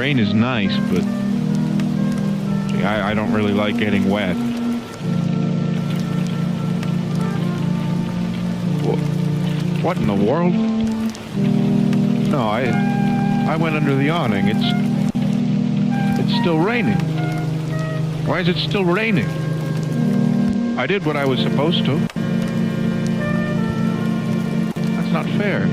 rain is nice, but gee, I don't really like getting wet. What in the world? No, I went under the awning. It's still raining. Why is it still raining? I did what I was supposed to. That's not fair.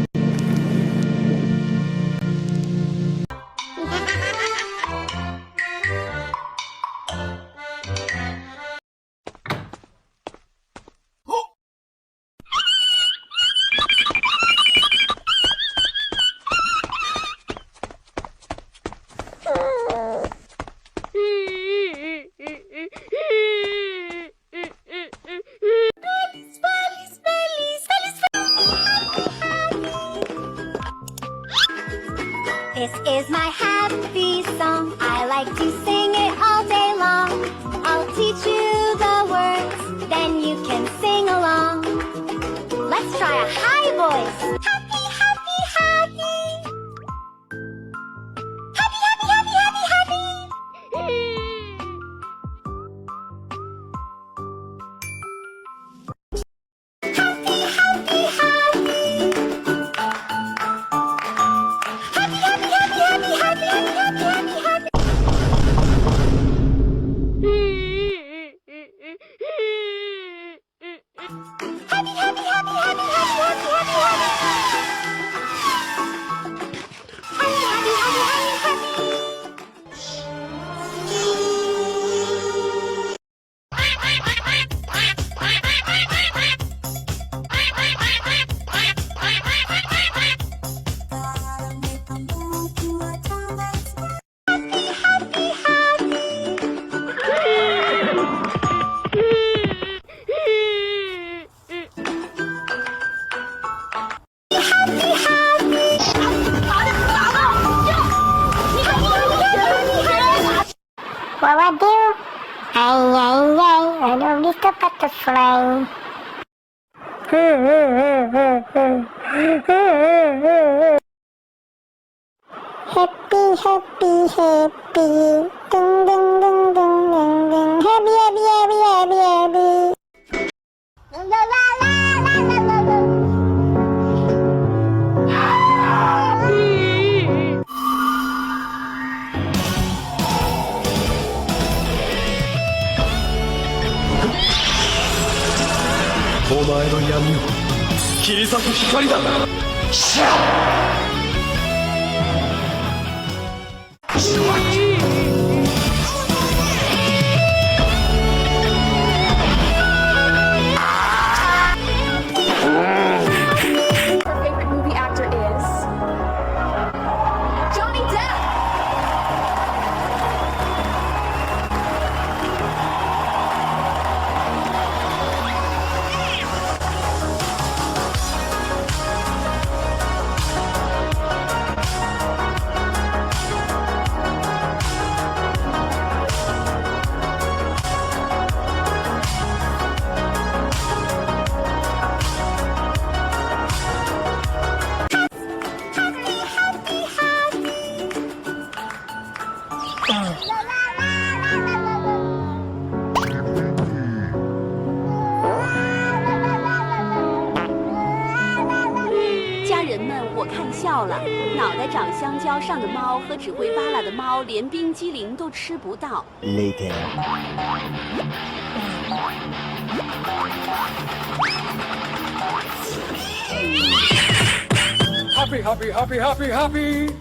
This is my happy song. I like to sing it all day long. I'll teach you the words, then you can sing along. Let's try a high voice. Happy, happy, happy. Happy, happy, happy, happy, happy. Happy, happy, happy. What I do? I don't need the butterfly. Happy, happy, happy. Ding, ding, ding, ding, ding, ding. Happy, happy, happy, happy, happy. La la la la la la la. お前の闇を切り裂く光だ。シャー 我看笑了，脑袋长香蕉上的猫和只会扒拉的猫连冰激凌都吃不到。Later. Happy, happy, happy, happy, happy.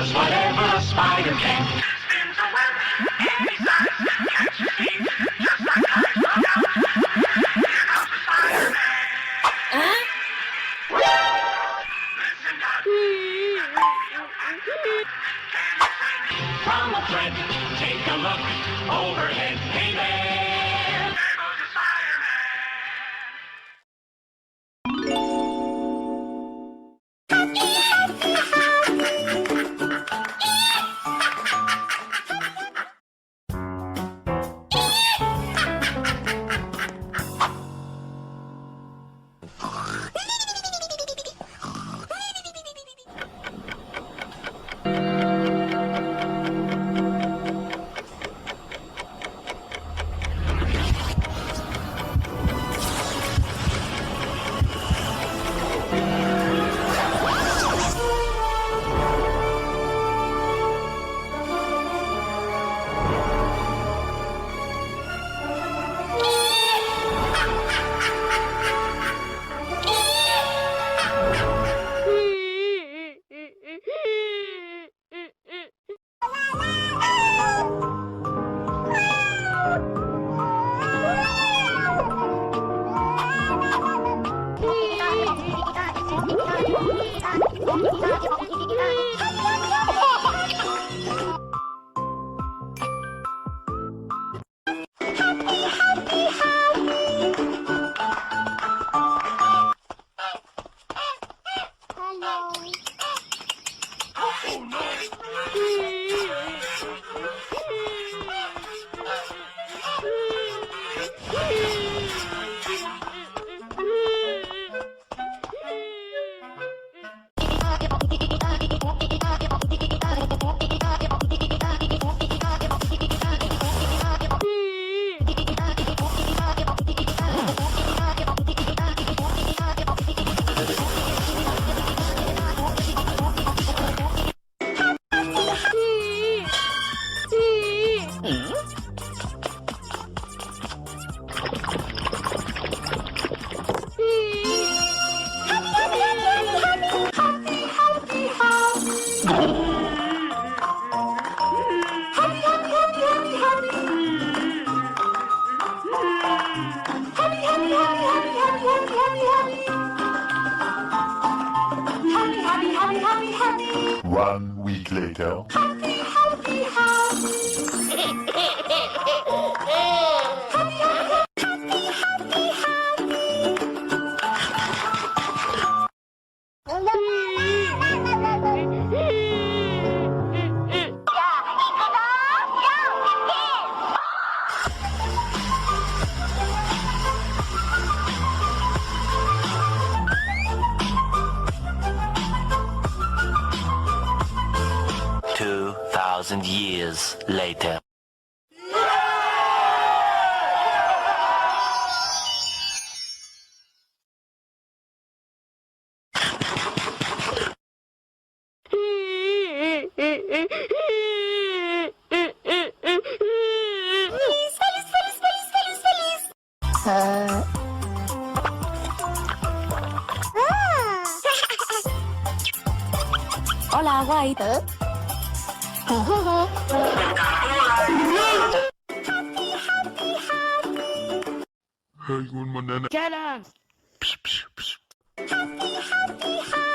does whatever a spider can. Spins a web any size, can't you see? Just like I found out. Here comes the Spider-Man. Listen up. From a thread, take a look overhead. Hey there, there goes the Spider-Man. One week later. Years later. Hola, White. Hey, good morning. Get him! Happy, happy, happy.